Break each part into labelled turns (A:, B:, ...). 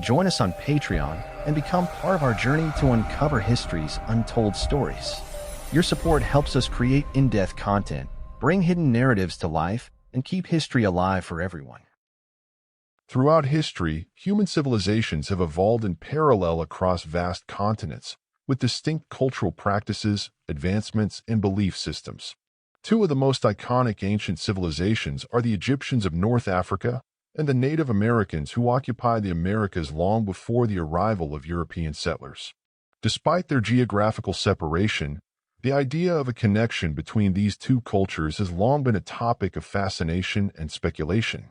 A: Join us on Patreon and become part of our journey to uncover history's untold stories. Your support helps us create in-depth content, bring hidden narratives to life, and keep history alive for everyone.
B: Throughout history, human civilizations have evolved in parallel across vast continents, with distinct cultural practices, advancements, and belief systems. Two of the most iconic ancient civilizations are the Egyptians of North Africa and the Native Americans who occupied the Americas long before the arrival of European settlers. Despite their geographical separation, the idea of a connection between these two cultures has long been a topic of fascination and speculation.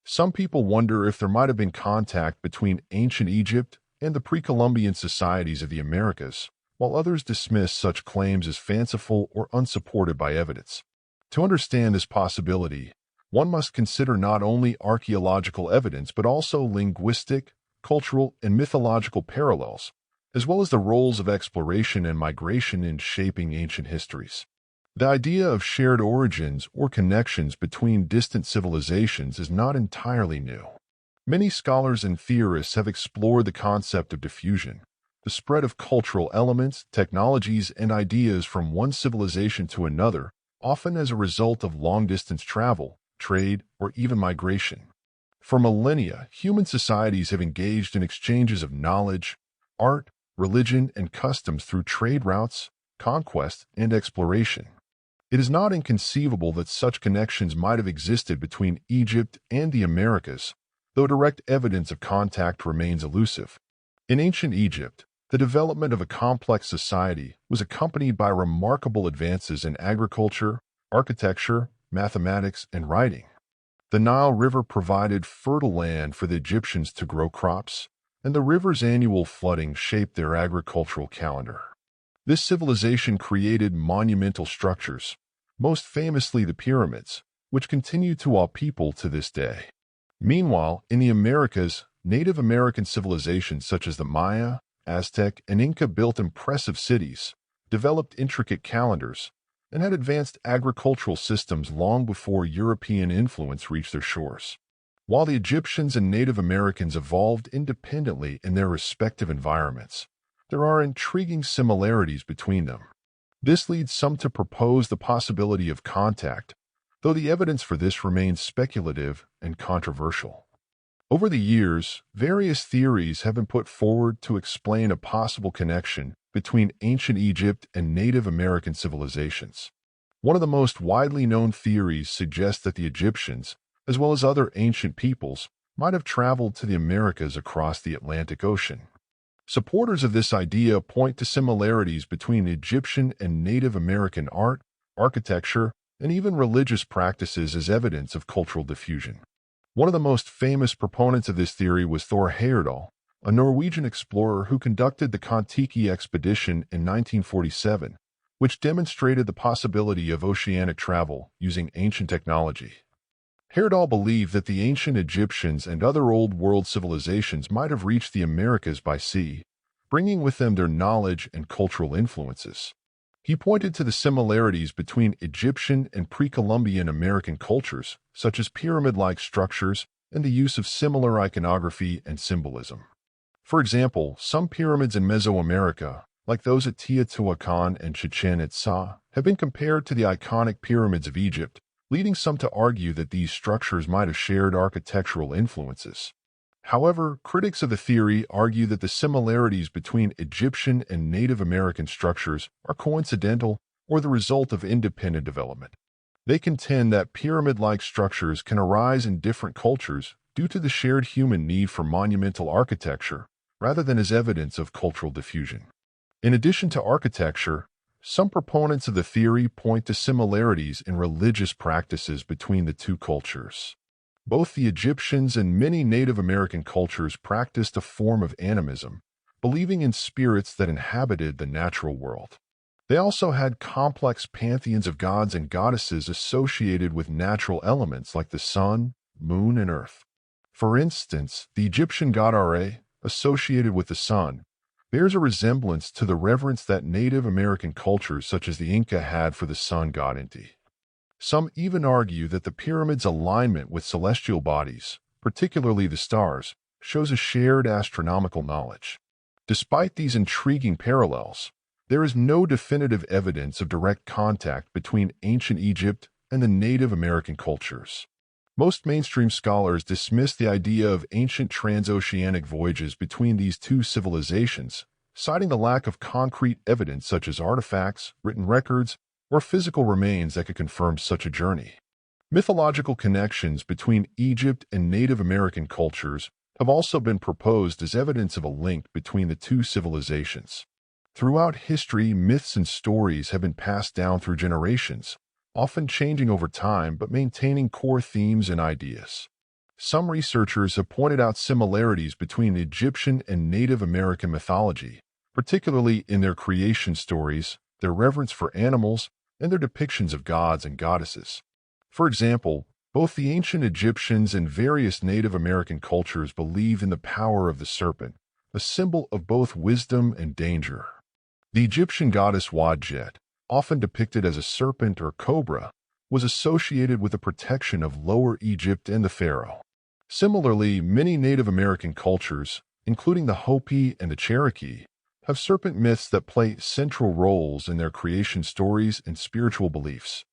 B: Some people wonder if there might have been contact between ancient Egypt and the pre-Columbian societies of the Americas, while others dismiss such claims as fanciful or unsupported by evidence. To understand this possibility, one must consider not only archaeological evidence but also linguistic, cultural, and mythological parallels, as well as the roles of exploration and migration in shaping ancient histories. The idea of shared origins or connections between distant civilizations is not entirely new. Many scholars and theorists have explored the concept of diffusion, the spread of cultural elements, technologies, and ideas from one civilization to another, often as a result of long-distance travel, trade, or even migration. For millennia, human societies have engaged in exchanges of knowledge, art, religion, and customs through trade routes, conquest, and exploration. It is not inconceivable that such connections might have existed between Egypt and the Americas, though direct evidence of contact remains elusive. In ancient Egypt, the development of a complex society was accompanied by remarkable advances in agriculture, architecture, mathematics, and writing. The Nile River provided fertile land for the Egyptians to grow crops, and the river's annual flooding shaped their agricultural calendar. This civilization created monumental structures, most famously the pyramids, which continue to awe people to this day. Meanwhile, in the Americas, Native American civilizations such as the Maya, Aztec, and Inca built impressive cities, developed intricate calendars, and had advanced agricultural systems long before European influence reached their shores. While the Egyptians and Native Americans evolved independently in their respective environments, there are intriguing similarities between them. This leads some to propose the possibility of contact, though the evidence for this remains speculative and controversial. Over the years, various theories have been put forward to explain a possible connection between ancient Egypt and Native American civilizations. One of the most widely known theories suggests that the Egyptians, as well as other ancient peoples, might have traveled to the Americas across the Atlantic Ocean. Supporters of this idea point to similarities between Egyptian and Native American art, architecture, and even religious practices as evidence of cultural diffusion. One of the most famous proponents of this theory was Thor Heyerdahl, a Norwegian explorer who conducted the Kon-Tiki expedition in 1947, which demonstrated the possibility of oceanic travel using ancient technology. Heyerdahl believed that the ancient Egyptians and other Old World civilizations might have reached the Americas by sea, bringing with them their knowledge and cultural influences. He pointed to the similarities between Egyptian and pre-Columbian American cultures, such as pyramid-like structures and the use of similar iconography and symbolism. For example, some pyramids in Mesoamerica, like those at Teotihuacan and Chichen Itza, have been compared to the iconic pyramids of Egypt, leading some to argue that these structures might have shared architectural influences. However, critics of the theory argue that the similarities between Egyptian and Native American structures are coincidental or the result of independent development. They contend that pyramid-like structures can arise in different cultures due to the shared human need for monumental architecture, rather than as evidence of cultural diffusion. In addition to architecture, some proponents of the theory point to similarities in religious practices between the two cultures. Both the Egyptians and many Native American cultures practiced a form of animism, believing in spirits that inhabited the natural world. They also had complex pantheons of gods and goddesses associated with natural elements like the sun, moon, and earth. For instance, the Egyptian god Ra, associated with the sun, bears a resemblance to the reverence that Native American cultures such as the Inca had for the sun god Inti. Some even argue that the pyramid's alignment with celestial bodies, particularly the stars, shows a shared astronomical knowledge. Despite these intriguing parallels, there is no definitive evidence of direct contact between ancient Egypt and the Native American cultures. Most mainstream scholars dismiss the idea of ancient transoceanic voyages between these two civilizations, citing the lack of concrete evidence such as artifacts, written records, or physical remains that could confirm such a journey. Mythological connections between Egypt and Native American cultures have also been proposed as evidence of a link between the two civilizations. Throughout history, myths and stories have been passed down through generations, often changing over time but maintaining core themes and ideas. Some researchers have pointed out similarities between Egyptian and Native American mythology, particularly in their creation stories, their reverence for animals, and their depictions of gods and goddesses. For example, both the ancient Egyptians and various Native American cultures believed in the power of the serpent, a symbol of both wisdom and danger. The Egyptian goddess Wadjet, often depicted as a serpent or cobra, was associated with the protection of Lower Egypt and the pharaoh. Similarly, many Native American cultures, including the Hopi and the Cherokee, have serpent myths that play central roles in their creation stories and spiritual beliefs.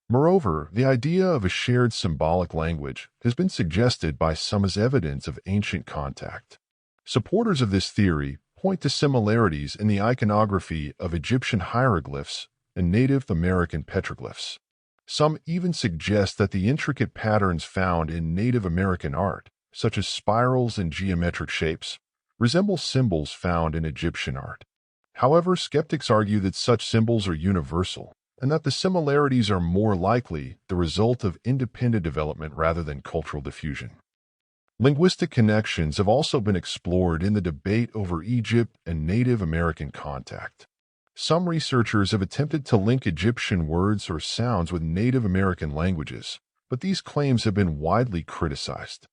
B: Moreover, the idea of a shared symbolic language has been suggested by some as evidence of ancient contact. Supporters of this theory point to similarities in the iconography of Egyptian hieroglyphs and Native American petroglyphs. Some even suggest that the intricate patterns found in Native American art, such as spirals and geometric shapes, resemble symbols found in Egyptian art. However, skeptics argue that such symbols are universal, and that the similarities are more likely the result of independent development rather than cultural diffusion. Linguistic connections have also been explored in the debate over Egypt and Native American contact. Some researchers have attempted to link Egyptian words or sounds with Native American languages, but these claims have been widely criticized.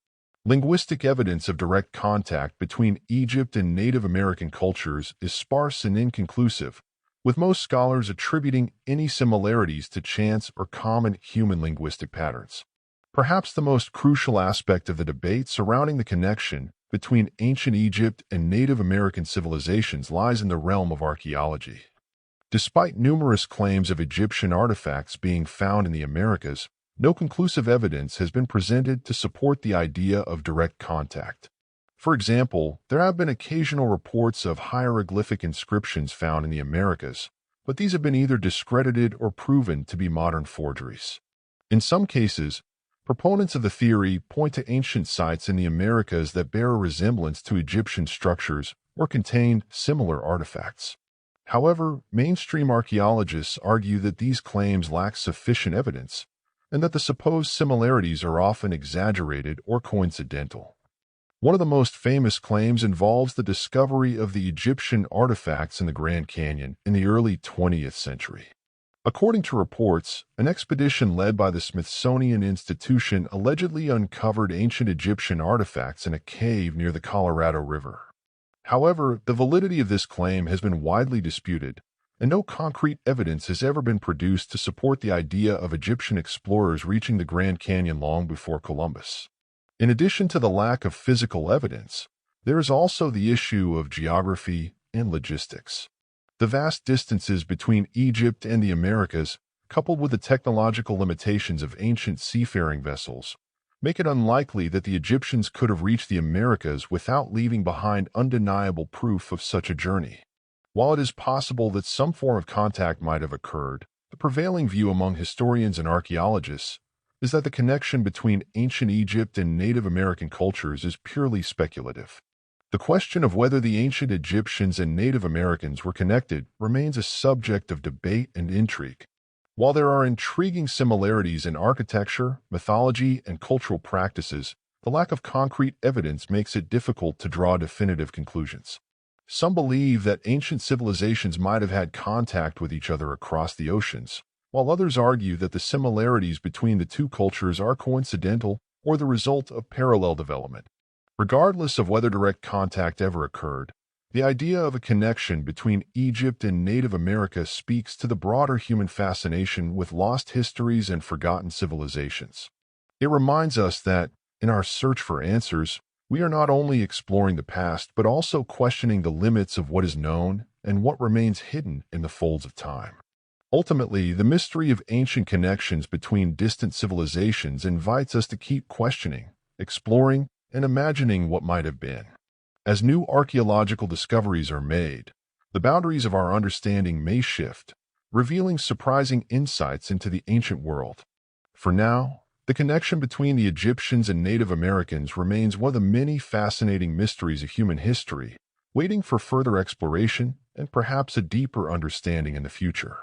B: Linguistic evidence of direct contact between Egypt and Native American cultures is sparse and inconclusive, with most scholars attributing any similarities to chance or common human linguistic patterns. Perhaps the most crucial aspect of the debate surrounding the connection between ancient Egypt and Native American civilizations lies in the realm of archaeology. Despite numerous claims of Egyptian artifacts being found in the Americas, no conclusive evidence has been presented to support the idea of direct contact. For example, there have been occasional reports of hieroglyphic inscriptions found in the Americas, but these have been either discredited or proven to be modern forgeries. In some cases, proponents of the theory point to ancient sites in the Americas that bear a resemblance to Egyptian structures or contain similar artifacts. However, mainstream archaeologists argue that these claims lack sufficient evidence and that the supposed similarities are often exaggerated or coincidental. One of the most famous claims involves the discovery of the Egyptian artifacts in the Grand Canyon in the early 20th century. According to reports, an expedition led by the Smithsonian Institution allegedly uncovered ancient Egyptian artifacts in a cave near the Colorado River. However, the validity of this claim has been widely disputed, and no concrete evidence has ever been produced to support the idea of Egyptian explorers reaching the Grand Canyon long before Columbus. In addition to the lack of physical evidence, there is also the issue of geography and logistics. The vast distances between Egypt and the Americas, coupled with the technological limitations of ancient seafaring vessels, make it unlikely that the Egyptians could have reached the Americas without leaving behind undeniable proof of such a journey. While it is possible that some form of contact might have occurred, the prevailing view among historians and archaeologists is that the connection between ancient Egypt and Native American cultures is purely speculative. The question of whether the ancient Egyptians and Native Americans were connected remains a subject of debate and intrigue. While there are intriguing similarities in architecture, mythology, and cultural practices, the lack of concrete evidence makes it difficult to draw definitive conclusions. Some believe that ancient civilizations might have had contact with each other across the oceans, while others argue that the similarities between the two cultures are coincidental or the result of parallel development. Regardless of whether direct contact ever occurred, the idea of a connection between Egypt and Native America speaks to the broader human fascination with lost histories and forgotten civilizations. It reminds us that, in our search for answers, We are not only exploring the past, but also questioning the limits of what is known and what remains hidden in the folds of time. Ultimately, the mystery of ancient connections between distant civilizations invites us to keep questioning, exploring, and imagining what might have been. As new archaeological discoveries are made, the boundaries of our understanding may shift, revealing surprising insights into the ancient world. For now, the connection between the Egyptians and Native Americans remains one of the many fascinating mysteries of human history, waiting for further exploration and perhaps a deeper understanding in the future.